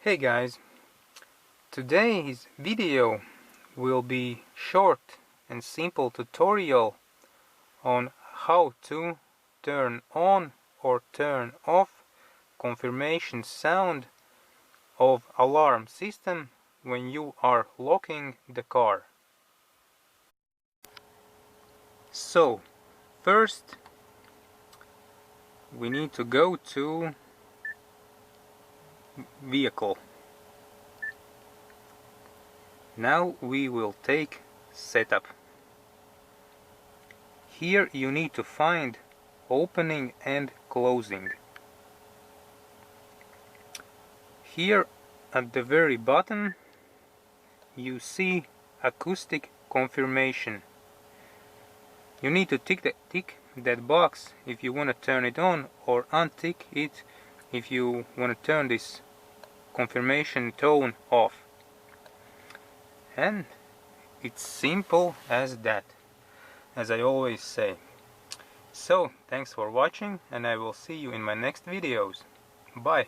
Hey guys, today's video will be short and simple tutorial on how to turn on or turn off confirmation sound of alarm system when you are locking the car. So first we need to go to vehicle. Now we will take setup. Here you need to find opening and closing. Here at the very bottom you see acoustic confirmation. You need to tick that box if you want to turn it on, or untick it if you want to turn this confirmation tone off. And it's simple as that, as I always say. So thanks for watching, and I will see you in my next videos. Bye.